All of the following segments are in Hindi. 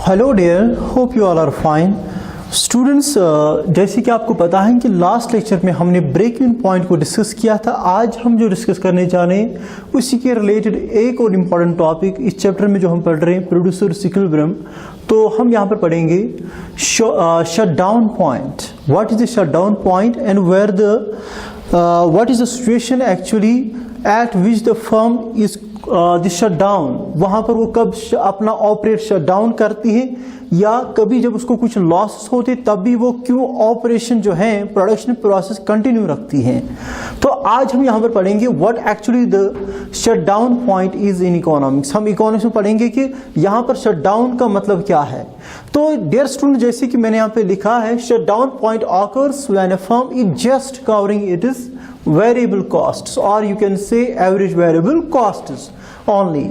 Hello dear, hope you all are fine. Students, जैसे कि आपको पता है कि लास्ट लेक्चर में हमने ब्रेक इवन पॉइंट को डिस्कस किया था। आज हम जो डिस्कस करने जा रहे हैं उसी के रिलेटेड एक और इम्पॉर्टेंट टॉपिक इस चैप्टर में जो हम पढ़ रहे हैं, प्रोड्यूसर इक्विलिब्रियम। तो हम यहाँ पर पढ़ेंगे shut down point. What is the shut down point and where the what is the situation actually at which the firm is shut down. वहां पर वो कब अपना ऑपरेट शट डाउन करती है, या कभी जब उसको कुछ लॉस होते तब भी वो क्यों ऑपरेशन जो है प्रोडक्शन प्रोसेस कंटिन्यू रखती है। तो आज हम यहाँ पर पढ़ेंगे what actually the shut down point is in economics. हम इकोनॉमिक्स में पढ़ेंगे कि यहाँ पर शट डाउन का मतलब क्या है। तो डियर स्टूडेंट, जैसे कि मैंने यहाँ पे लिखा है, shut down point occurs when a firm is just covering it is variable costs, और you can say average variable costs only.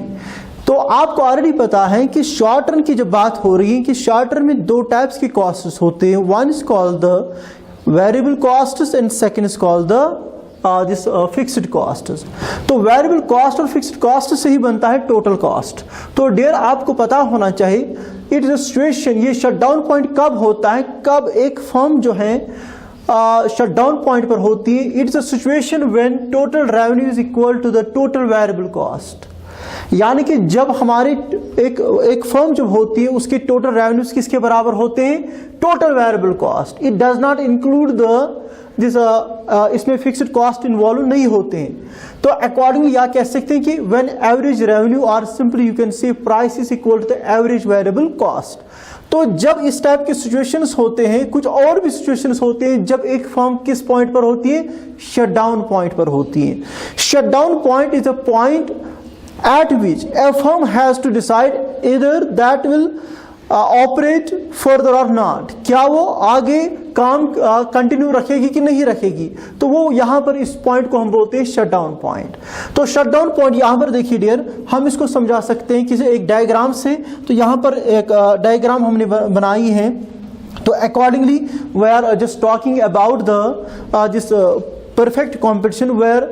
तो आपको ऑलरेडी पता है कि शॉर्ट टर्म की जब बात हो रही है कि शॉर्ट टर्म में दो टाइप्स के कॉस्ट्स होते हैं। One is called the variable costs and second is called the this fixed costs. तो वेरिएबल कॉस्ट और फिक्स्ड कॉस्ट से ही बनता है टोटल कॉस्ट। तो डियर, आपको पता होना चाहिए इट इज अ सिचुएशन, ये शट डाउन पॉइंट कब होता है, कब एक फर्म जो है शट डाउन पॉइंट पर होती है। It's a situation when total revenue is equal to the total variable cost. यानी कि जब हमारे एक फर्म जब होती है उसके टोटल रेवेन्यूज किसके बराबर होते हैं, total variable cost. It does not include this इसमें फिक्स्ड कॉस्ट इन्वॉल्व नहीं होते हैं। तो अकॉर्डिंगली या कह सकते हैं कि व्हेन एवरेज रेवेन्यू और simply you can say price is equal to the average variable cost. तो जब इस टाइप के सिचुएशंस होते हैं, कुछ और भी सिचुएशंस होते हैं जब एक फर्म किस पॉइंट पर होती है, शट डाउन पॉइंट पर होती है। Shut down point is a point at which a firm has to decide either that will operate further or not। क्या वो आगे काम कंटिन्यू रखेगी कि नहीं रखेगी। तो वो यहाँ पर इस पॉइंट को हम बोलते हैं शट डाउन पॉइंट। तो शट डाउन पॉइंट यहाँ पर देखिए डियर, हम इसको समझा सकते हैं किसी एक डायग्राम से। तो यहाँ पर एक डायग्राम हमने बनाई है। तो accordingly we are just talking about the this perfect competition where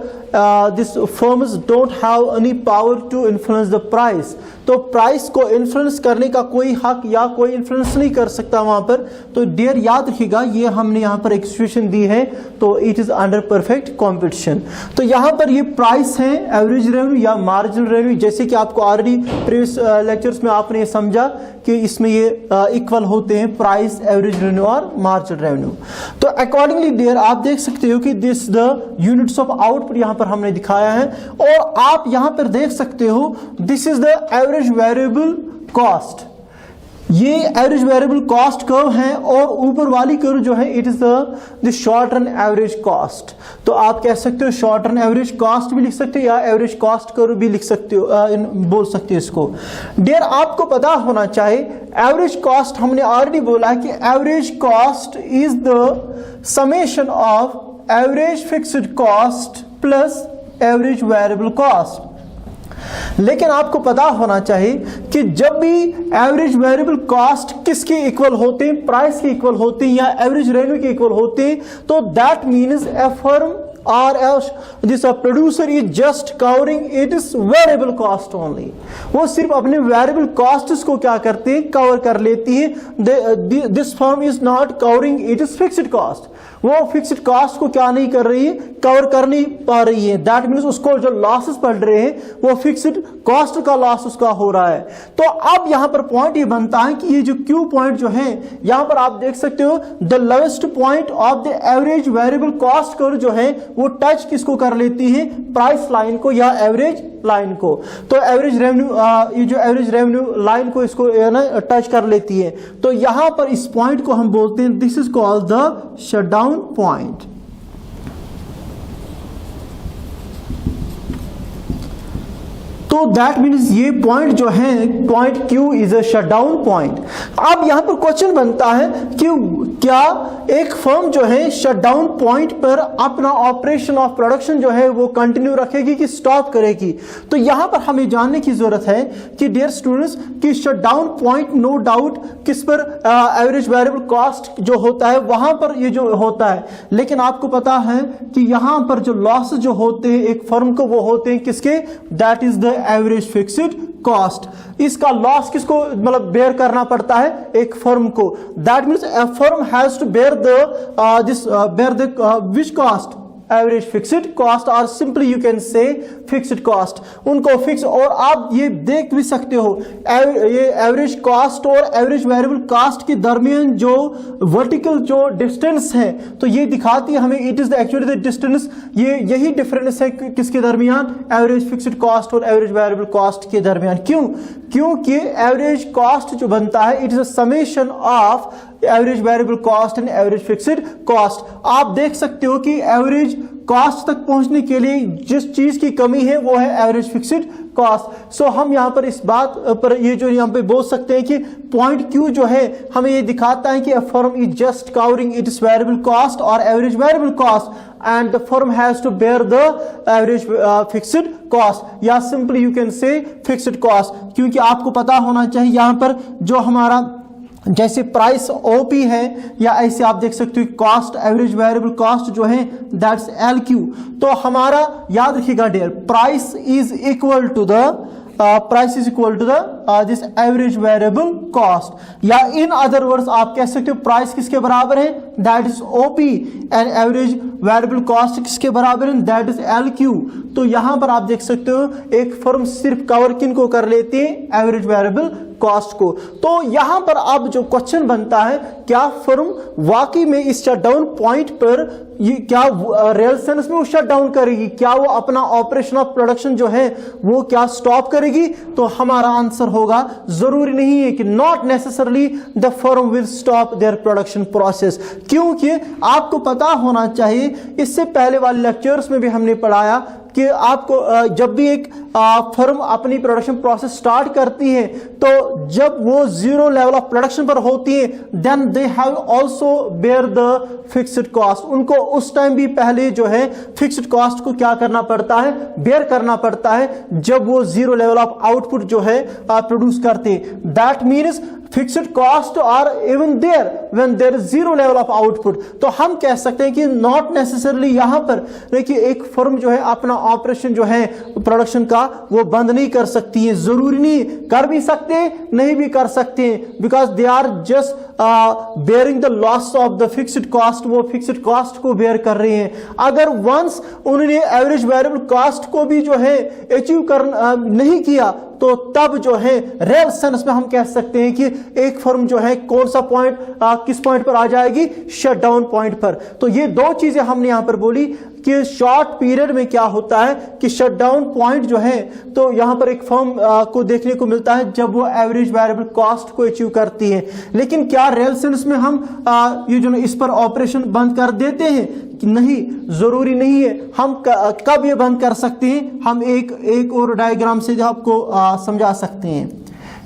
these firms don't have any power to influence the price। तो प्राइस को इन्फ्लुएंस करने का कोई हक या कोई इन्फ्लुएंस नहीं कर सकता वहां पर। तो डियर याद रखिएगा, ये हमने यहाँ पर एक सिचुएशन दी है, तो it is under perfect competition. तो यहाँ पर ये प्राइस है, एवरेज रेवेन्यू या मार्जिनल रेवेन्यू। जैसे कि आपको ऑलरेडी प्रीवियस लेक्चर्स में आपने ये समझा कि इसमें ये इक्वल होते हैं, प्राइस, एवरेज रेवेन्यू और मार्जिनल रेवेन्यू। तो अकॉर्डिंगली डियर आप देख सकते हो कि this the units of output यहाँ पर हमने दिखाया है, और आप यहाँ पर देख सकते हो this is the average variable cost. ये एवरेज वेरिएबल कॉस्ट कर्व है, और ऊपर वाली कर्व जो है it is the short run average cost. तो आप कह सकते हो शॉर्ट रन एवरेज कॉस्ट भी लिख सकते हो या एवरेज कॉस्ट कर्व भी लिख सकते हो, बोल सकते हो इसको। डियर, आपको पता होना चाहिए एवरेज कॉस्ट, हमने ऑलरेडी बोला है कि average cost is the summation of average fixed cost plus average variable cost. लेकिन आपको पता होना चाहिए कि जब भी एवरेज वेरिएबल कॉस्ट किसके इक्वल होते हैं, प्राइस के इक्वल होते हैं या एवरेज रेवेन्यू के इक्वल होते हैं, तो that means A firm or else this producer is just covering its variable cost only। वो सिर्फ अपने वेरिएबल कॉस्ट्स को क्या करते हैं, कवर कर लेती है। This firm is not covering it's fixed cost. वो फिक्स्ड कॉस्ट को क्या नहीं कर रही है, कवर कर नहीं पा रही है। दैट मीन्स उसको जो लॉसेस पड़ रहे हैं वो फिक्स्ड कॉस्ट का लॉस उसका हो रहा है। तो अब यहां पर पॉइंट ये बनता है कि ये जो क्यू पॉइंट जो है, यहां पर आप देख सकते हो the lowest point of the average variable cost curve जो है वो टच किसको कर लेती है, प्राइस लाइन को या एवरेज लाइन को। तो एवरेज रेवेन्यू, ये जो एवरेज रेवेन्यू लाइन को इसको ना टच कर लेती है। तो यहां पर इस पॉइंट को हम बोलते हैं this is called the shut down point. तो दैट मीन्स ये पॉइंट जो है, point Q is a shut down point. अब यहां पर क्वेश्चन बनता है कि क्या एक फर्म जो है शट डाउन पॉइंट पर अपना ऑपरेशन ऑफ प्रोडक्शन जो है वो कंटिन्यू रखेगी कि स्टॉप करेगी। तो यहां पर हमें जानने की जरूरत है कि डियर स्टूडेंट्स कि shut down point no doubt किस पर एवरेज वेरिएबल कॉस्ट जो होता है वहां पर ये जो होता है। लेकिन आपको पता है कि यहां पर जो लॉस जो होते हैं एक फर्म को वो होते हैं किसके, that is the average fixed cost. इसका लॉस किसको मतलब बेयर करना पड़ता है? एक फर्म को। That means a firm has to bear the which cost? Average fixed cost, और simply you can say fixed cost. उनको फिक्स, और आप ये देख भी सकते हो ये एवरेज कॉस्ट और एवरेज वेरिएबल कॉस्ट के दरमियान जो वर्टिकल जो डिस्टेंस है, तो ये दिखाती है हमें it is the actually the distance. ये यही डिफरेंस है किसके दरमियान? एवरेज फिक्स्ड कॉस्ट और एवरेज वेरिएबल कॉस्ट के दरमियान। क्यों? क्योंकि एवरेज कॉस्ट जो बनता है it is a summation of average variable cost and average fixed cost. आप देख सकते हो कि एवरेज कॉस्ट तक पहुंचने के लिए जिस चीज की कमी है वो है एवरेज फिक्स्ड कॉस्ट। सो हम यहां पर इस बात पर ये जो यहां पे बोल सकते हैं कि पॉइंट क्यू जो है हमें ये दिखाता है कि a firm is just covering its variable cost और average variable cost and the firm has to bear the average fixed cost, या simply you can say fixed cost. क्योंकि आपको पता होना चाहिए यहां पर जो हमारा जैसे प्राइस ओपी है, या ऐसे आप देख सकते हो कॉस्ट एवरेज वेरिएबल कॉस्ट जो है दैट्स एलक्यू। तो हमारा याद रखिएगा dear, price is equal to the this average variable cost, या इन अदर वर्ड्स आप कह सकते हो प्राइस किसके बराबर है? That is OP, and average variable cost किसके बराबर है? That is LQ. तो यहां पर आप देख सकते हो एक फर्म सिर्फ कवर किन को कर लेती है? एवरेज वेरिएबल कॉस्ट को। तो यहां पर अब जो क्वेश्चन बनता है, क्या फर्म वाकई में इस शटडाउन पॉइंट पर ये क्या रियल सेंस में वो शट डाउन करेगी? क्या वो अपना ऑपरेशन ऑफ प्रोडक्शन जो है वो क्या स्टॉप करेगी? तो हमारा आंसर होगा जरूरी नहीं है कि not necessarily the firm will stop their production process. क्योंकि आपको पता होना चाहिए, इससे पहले वाले लेक्चर्स में भी हमने पढ़ाया कि आपको जब भी एक फर्म अपनी प्रोडक्शन प्रोसेस स्टार्ट करती है, तो जब वो जीरो लेवल ऑफ प्रोडक्शन पर होती है, then they have also bear the fixed cost. उनको उस टाइम भी पहले जो है फिक्स्ड कॉस्ट को क्या करना पड़ता है? बेयर करना पड़ता है, जब वो जीरो लेवल ऑफ आउटपुट जो है प्रोड्यूस करते। That means fixed cost are even there when there is zero level of output. तो हम कह सकते हैं कि नॉट नेसेसरली यहां पर देखिए एक फर्म जो है अपना ऑपरेशन जो है प्रोडक्शन का वो बंद नहीं कर सकती है। जरूरी नहीं, कर भी सकते हैं, नहीं भी कर सकते हैं, because they are just bearing the loss of the fixed cost. वो फिक्स्ड कॉस्ट को बेयर कर रहे हैं। अगर वंस उन्होंने एवरेज वेरिएबल कॉस्ट को भी जो है अचीव कर नहीं किया, तो तब जो है रियल सेंस में हम कह सकते हैं कि एक फर्म जो है कौन सा पॉइंट किस पॉइंट पर आ जाएगी? शटडाउन पॉइंट पर। तो ये दो चीजें हमने यहां पर बोली कि शॉर्ट पीरियड में क्या होता है कि शटडाउन पॉइंट जो है, तो यहां पर एक फर्म को देखने को मिलता है जब वो एवरेज वेरिएबल कॉस्ट को अचीव करती है। लेकिन क्या रियल सेंस में हम ये जो इस पर ऑपरेशन बंद कर देते हैं? कि नहीं, जरूरी नहीं है। हम कब ये बंद कर सकते हैं? हम एक और डायग्राम से आपको समझा सकते हैं।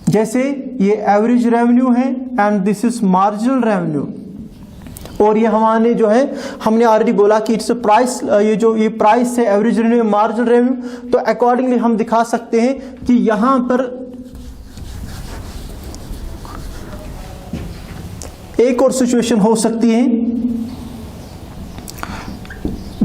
जैसे ये एवरेज रेवेन्यू है and this is marginal revenue, और ये हमारे जो है हमने ऑलरेडी बोला कि इट्स प्राइस, ये प्राइस है एवरेज रेवेन्यू मार्जिनल रेवेन्यू। तो अकॉर्डिंगली हम दिखा सकते हैं कि यहां पर एक और सिचुएशन हो सकती है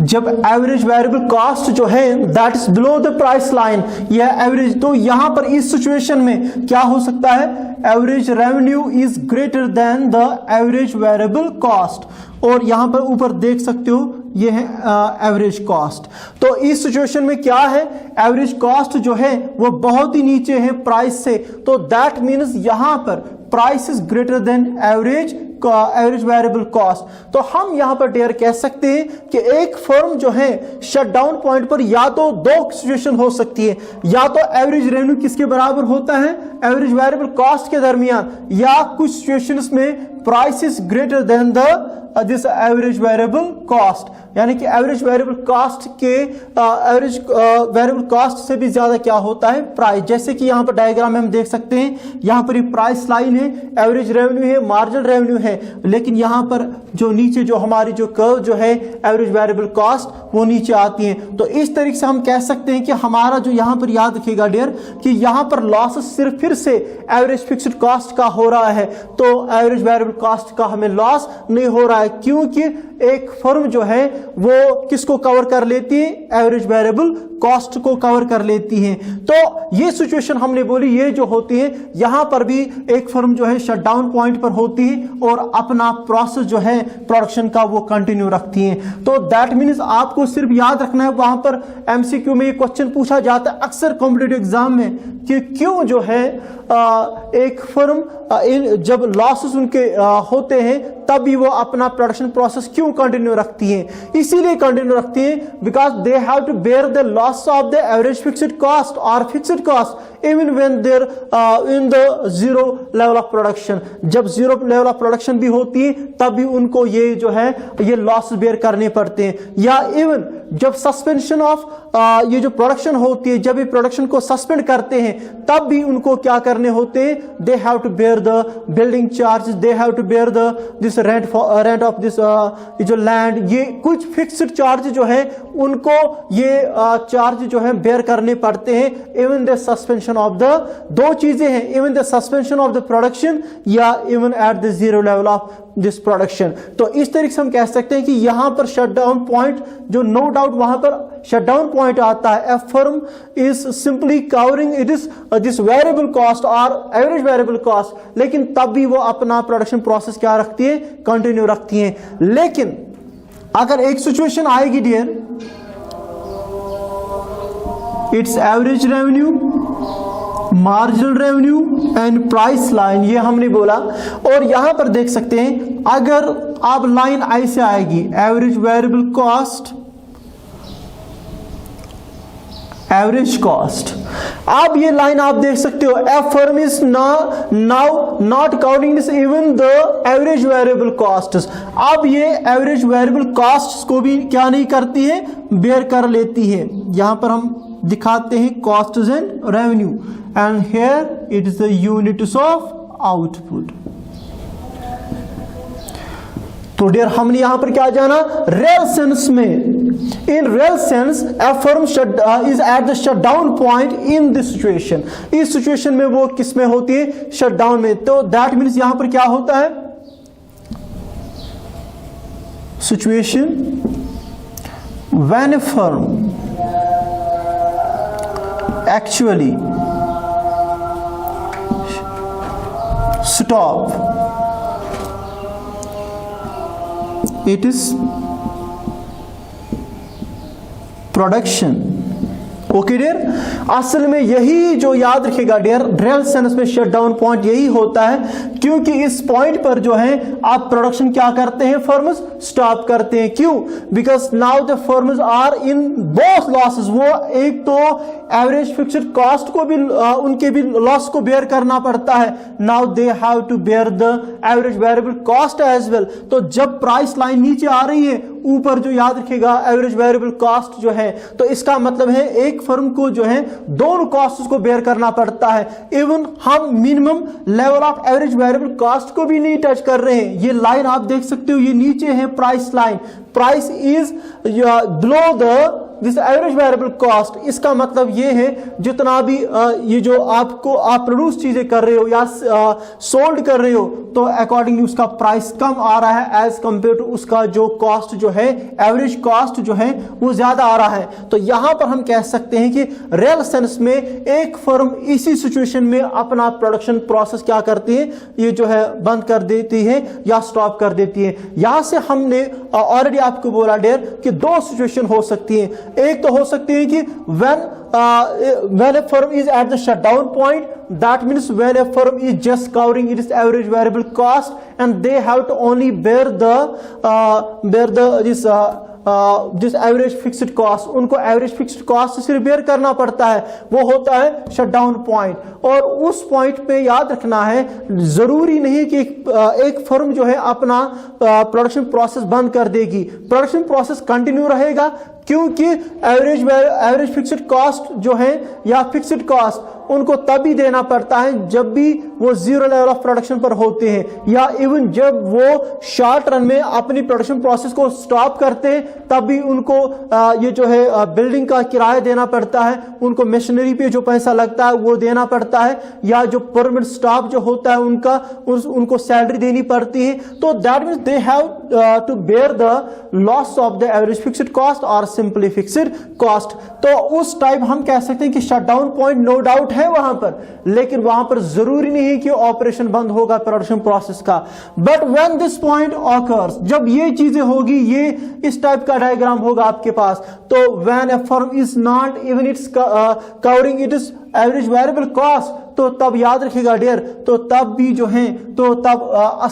जब एवरेज वेरिएबल कॉस्ट जो है that is below the price line, यह एवरेज। तो यहां पर इस सिचुएशन में क्या हो सकता है? Average revenue is greater than the average variable cost, और यहां पर ऊपर देख सकते हो ये है एवरेज कॉस्ट। तो इस सिचुएशन में क्या है? एवरेज कॉस्ट जो है वो बहुत ही नीचे है प्राइस से, तो दैट मीन्स यहां पर price is greater than average variable cost. तो हम यहां पर डेयर कह सकते हैं कि एक फर्म जो है शटडाउन पॉइंट पर या तो दो सिचुएशन हो सकती है, या तो एवरेज रेवेन्यू किसके बराबर होता है? एवरेज वेरिएबल कॉस्ट के दरमियान, या कुछ सिचुएशंस में price is greater than the this average variable cost, यानी कि एवरेज वेरिएबल कॉस्ट के एवरेज वेरिएबल कॉस्ट से भी ज्यादा क्या होता है? प्राइस। जैसे कि यहां पर डायग्राम में हम देख सकते हैं, यहां पर ये प्राइस लाइन है, एवरेज रेवेन्यू है, मार्जिनल रेवेन्यू है, लेकिन यहां पर जो नीचे जो हमारी जो कर्व जो है एवरेज वेरिएबल कॉस्ट वो नीचे आती है। तो इस तरीके से हम कह सकते हैं कि हमारा जो यहां पर याद रखिएगा डियर कि यहां पर लॉस सिर्फ फिर से एवरेज फिक्स्ड कॉस्ट का हो रहा है। तो एवरेज वेरिएबल कॉस्ट का हमें लॉस नहीं हो रहा है, क्योंकि एक फर्म जो है वो किसको कवर कर लेती है, एवरेज वेरिएबल कॉस्ट को कवर कर लेती है। तो ये सिचुएशन हमने बोली ये जो होती है, यहां पर भी एक फर्म जो है शटडाउन पॉइंट पर होती है और अपना प्रोसेस जो है प्रोडक्शन का वो कंटिन्यू रखती है। तो दैट मीन्स आपको सिर्फ याद रखना है, वहां पर एमसीक्यू में ये क्वेश्चन पूछा जाता है अक्सर कॉम्पिटिटिव एग्जाम में कि क्यों जो है एक फर्म जब लॉसेस उनके होते हैं तब भी वो अपना प्रोडक्शन प्रोसेस क्यों कंटिन्यू रखती हैं। इसीलिए कंटिन्यू रखती हैं because they have to bear the loss of the average fixed cost और fixed cost even when there in the zero level of production. जब जीरो लेवल ऑफ प्रोडक्शन भी होती है तब भी उनको ये जो है ये लॉस बेयर करने पड़ते हैं, या इवन जब सस्पेंशन ऑफ ये जो प्रोडक्शन होती है, जब ये प्रोडक्शन को सस्पेंड करते हैं तब भी उनको क्या करने होते हैं, they have to bear the building charges, they have to bear the this rent of this जो लैंड, ये कुछ फिक्स्ड चार्ज जो है उनको ये चार्ज जो है बेयर करने पड़ते हैं। Even the suspension of the, दो चीजें हैं, even the suspension of the production या even at the zero level of this production. तो इस तरीके से हम कह सकते हैं कि यहां पर शटडाउन पॉइंट जो नो डाउट वहां पर शटडाउन पॉइंट आता है, a firm is simply covering it is this variable cost और एवरेज वेरिएबल कॉस्ट, लेकिन तब भी वो अपना प्रोडक्शन प्रोसेस क्या रखती है, कंटिन्यू रखती है। लेकिन अगर एक सिचुएशन आएगी dear, it's average revenue, marginal revenue and price line, ये हमने बोला। और यहां पर देख सकते हैं अगर आप लाइन ऐसे आएगी, average variable cost, average cost, अब ये लाइन आप देख सकते हो, a firm is now not counting this even the average variable costs. अब ये एवरेज वेरिएबल कॉस्ट्स को भी क्या नहीं करती है, बेयर कर लेती है। यहां पर हम दिखाते हैं costs and revenue, and here it is the units of output. तो डियर हमने यहां पर क्या जाना, रियल सेंस में, in real sense A firm is at the shutdown point in this situation. इस सिचुएशन में वो किस में होती है, शटडाउन में। तो दैट मीन्स यहां पर क्या होता है, situation when a firm actually stop it is production। Okay dear, असल में यही जो याद रखेगा डियर, रियल सेंस में शटडाउन पॉइंट यही होता है, क्योंकि इस पॉइंट पर जो है आप प्रोडक्शन क्या करते हैं, फर्म्स स्टॉप करते हैं। क्यों, because now the firms are in both losses. वो एक तो एवरेज फिक्स्ड कॉस्ट को भी उनके भी लॉस को बेयर करना पड़ता है, now they have to bear the average variable cost as well. तो जब प्राइस लाइन नीचे आ रही है, ऊपर जो याद रखेगा एवरेज वेरिएबल कॉस्ट जो है, तो इसका मतलब है एक फर्म को जो है दोनों कॉस्ट को बेयर करना पड़ता है। इवन हम minimum level of average variable cost को भी नहीं टच कर रहे हैं। ये लाइन आप देख सकते हो, ये नीचे है price line, price is below the this average variable cost. इसका मतलब ये है जितना भी ये जो आपको आप प्रोड्यूस चीजें कर रहे हो या सोल्ड कर रहे हो, तो अकॉर्डिंगली उसका प्राइस कम आ रहा है एज कंपेयर टू उसका जो कॉस्ट जो है, एवरेज कॉस्ट जो है वो ज्यादा आ रहा है। तो यहां पर हम कह सकते हैं कि रियल सेंस में एक फर्म इसी सिचुएशन में अपना प्रोडक्शन प्रोसेस क्या करती है, ये जो है बंद कर देती है या स्टॉप कर देती है। यहां से हमने ऑलरेडी आपको बोला डियर कि दो सिचुएशन हो सकती है। एक तो हो सकती है कि when a firm is at the shutdown point, that means when a firm is just covering its average variable cost and they have to only bear this average fixed cost, उनको एवरेज फिक्स्ड कॉस्ट सिर्फ बेयर करना पड़ता है, वो होता है शटडाउन पॉइंट। और उस पॉइंट पे याद रखना है, जरूरी नहीं कि एक फर्म जो है अपना प्रोडक्शन प्रोसेस बंद कर देगी, प्रोडक्शन प्रोसेस कंटिन्यू रहेगा। क्योंकि एवरेज फिक्स्ड कॉस्ट जो है या फिक्स्ड कॉस्ट उनको तभी देना पड़ता है जब भी वो जीरो लेवल ऑफ प्रोडक्शन पर होते हैं, या इवन जब वो शॉर्ट रन में अपनी प्रोडक्शन प्रोसेस को स्टॉप करते हैं तब भी उनको ये जो है बिल्डिंग का किराया देना पड़ता है, उनको मशीनरी पे जो पैसा लगता है वो देना पड़ता है, या जो परमानेंट स्टाफ जो होता है उनको सैलरी देनी पड़ती है। तो that means they have to bear the loss of the average fixed cost और सिंपली फिक्स्ड कॉस्ट। तो उस टाइप हम कह सकते हैं कि शटडाउन पॉइंट नो डाउट है वहां पर, लेकिन वहां पर जरूरी नहीं है कि ऑपरेशन बंद होगा प्रोडक्शन प्रोसेस का। But when this point occurs, जब ये चीजें होगी, ये इस टाइप का डायग्राम होगा आपके पास, तो when a firm is not even it's covering it is average variable cost, तो तब याद रखिएगा डियर, तो तब भी जो है तो तब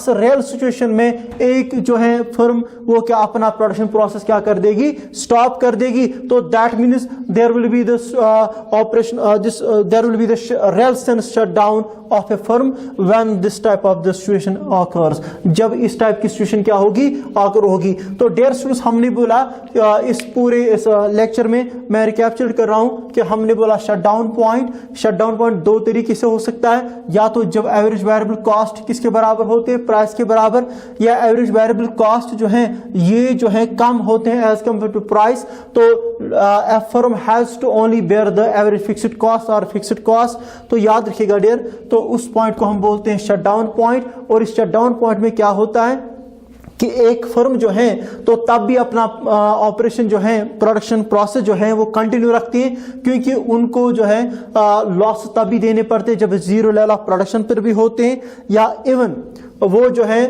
रियल सिचुएशन में एक जो है फर्म वो क्या अपना प्रोडक्शन प्रोसेस क्या कर देगी, स्टॉप कर देगी। तो that means there will be this operation there will be the real sense shut down of a firm when this type of the situation occurs, जब इस टाइप की सिचुएशन क्या होगी, ऑकर होगी। तो डियर स्टूडेंट्स, हमने बोला इस पूरे इस लेक्चर में मैं रिकैप्चर कर रहा हूं कि हमने बोला शटडाउन पॉइंट दो तरीके से हो सकता है, या तो जब एवरेज वेरिएबल कॉस्ट किसके बराबर होते हैं, प्राइस के बराबर, या एवरेज वेरिएबल कॉस्ट जो है ये जो है कम होते हैं एज कंपेयर टू प्राइस, तो a firm has to only bear the average fixed cost or fixed cost। तो याद रखिएगा डियर, तो उस पॉइंट को हम बोलते हैं शटडाउन पॉइंट। और इस शटडाउन पॉइंट में क्या होता है कि एक फर्म जो है तो तब भी अपना ऑपरेशन जो है प्रोडक्शन प्रोसेस जो है वो कंटिन्यू रखती है, क्योंकि उनको जो है लॉस तभी देने पड़ते हैं जब जीरो लेवल ऑफ प्रोडक्शन पर भी होते हैं, या इवन वो जो है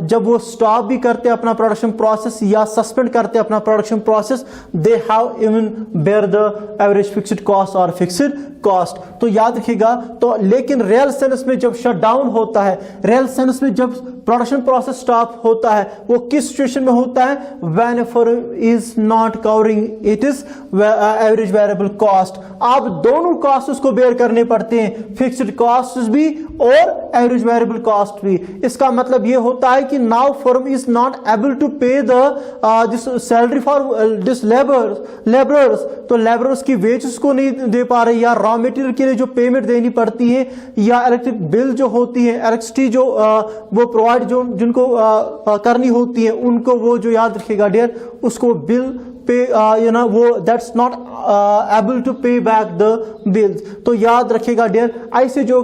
जब वो स्टॉप भी करते हैं अपना प्रोडक्शन प्रोसेस या सस्पेंड करते हैं अपना production process, they have even bear the average fixed cost और फिक्स्ड कॉस्ट। तो याद रखिएगा, तो लेकिन रियल सेंस में जब शटडाउन होता है, रियल सेंस में जब प्रोडक्शन प्रोसेस स्टॉप होता है, वो किस सिचुएशन में होता है, when a firm is not covering it is average variable cost. आप दोनों कॉस्ट उसको बेयर करने पड़ते हैं, फिक्स्ड कॉस्ट भी और एवरेज वेरिएबल कॉस्ट भी। इसका मतलब यह होता है कि now firm is not able to pay the this salary for this labourers, तो लेबरर्स की वेजेस को नहीं दे पा रहे, या रॉ मटेरियल के लिए जो पेमेंट देनी पड़ती है, या इलेक्ट्रिक बिल जो होती है, इलेक्ट्रिसिटी जो वो प्रोवाइड जो जिनको करनी होती है उनको, वो जो याद रखिएगा डियर, उसको बिल पे वो दैट्स नॉट एबल टू पे बैक द बिल्स। तो याद रखिएगा डियर, ऐसे जो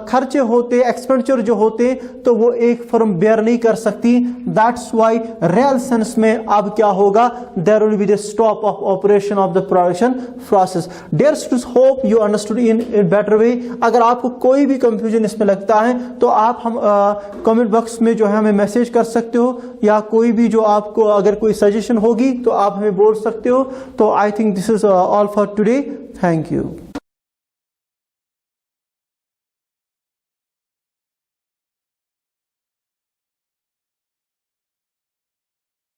खर्चे होते हैं, एक्सपेंडिचर जो होते हैं, तो वो एक फर्म बेयर नहीं कर सकती। दैट्स व्हाई रियल सेंस में अब क्या होगा, there will be the stop of operation of the production process. Dear students, hope you understood in better way. अगर आपको कोई भी कंफ्यूजन इसमें लगता है तो आप हम कमेंट बॉक्स में जो है हमें मैसेज कर सकते हो, या कोई भी जो आपको अगर कोई सजेशन होगी तो आप हमें बोल सकते हो। तो I think this is all for today. Thank you.